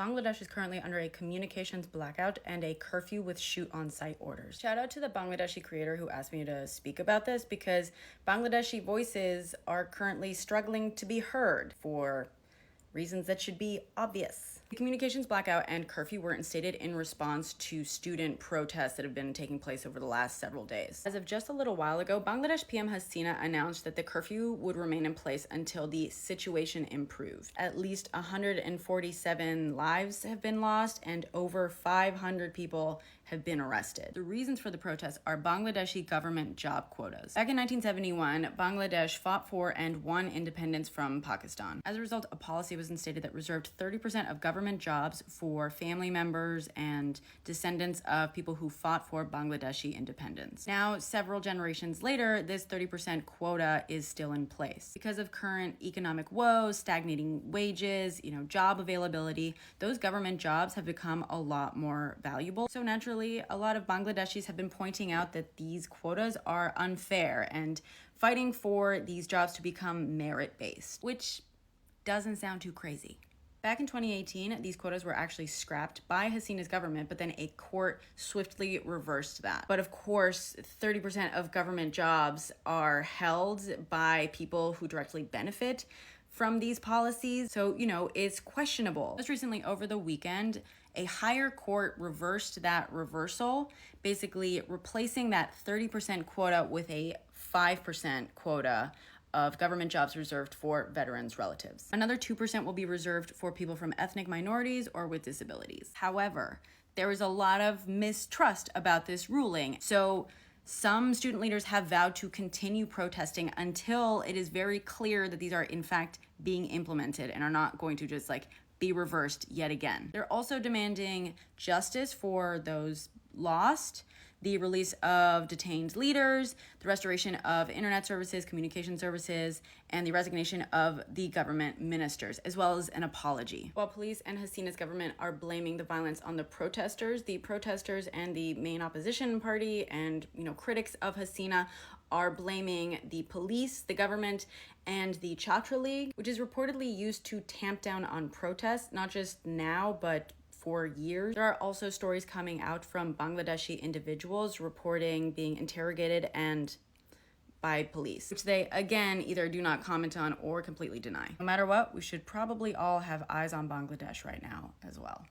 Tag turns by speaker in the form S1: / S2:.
S1: Bangladesh is currently under a communications blackout and a curfew with shoot-on-sight orders. Shout out to the Bangladeshi creator who asked me to speak about this because Bangladeshi voices are currently struggling to be heard for reasons that should be obvious. The communications blackout and curfew were instated in response to student protests that have been taking place over the last several days. As of just a little while ago, Bangladesh PM Hasina announced that the curfew would remain in place until the situation improved. At least 147 lives have been lost and over 500 people have been arrested. The reasons for the protests are Bangladeshi government job quotas. Back in 1971, Bangladesh fought for and won independence from Pakistan. As a result, a policy was instated that reserved 30% of government jobs for family members and descendants of people who fought for Bangladeshi independence. Now, several generations later, this 30% quota is still in place. Because of current economic woes, stagnating wages, job availability, those government jobs have become a lot more valuable. So naturally, a lot of Bangladeshis have been pointing out that these quotas are unfair and fighting for these jobs to become merit-based, which doesn't sound too crazy. Back in 2018, these quotas were actually scrapped by Hasina's government, but then a court swiftly reversed that. But of course, 30% of government jobs are held by people who directly benefit from these policies. So, it's questionable. Just recently over the weekend, a higher court reversed that reversal, basically replacing that 30% quota with a 5% quota of government jobs reserved for veterans' relatives. Another 2% will be reserved for people from ethnic minorities or with disabilities. However, there is a lot of mistrust about this ruling. So some student leaders have vowed to continue protesting until it is very clear that these are in fact being implemented and are not going to just be reversed yet again. They're also demanding justice for those lost, the release of detained leaders, the restoration of internet services, communication services, and the resignation of the government ministers, as well as an apology. While police and Hasina's government are blaming the violence on the protesters and the main opposition party and, critics of Hasina are blaming the police, the government, and the Chhatra League, which is reportedly used to tamp down on protests, not just now, but for years. There are also stories coming out from Bangladeshi individuals reporting being interrogated and by police, which they, again, either do not comment on or completely deny. No matter what, we should probably all have eyes on Bangladesh right now as well.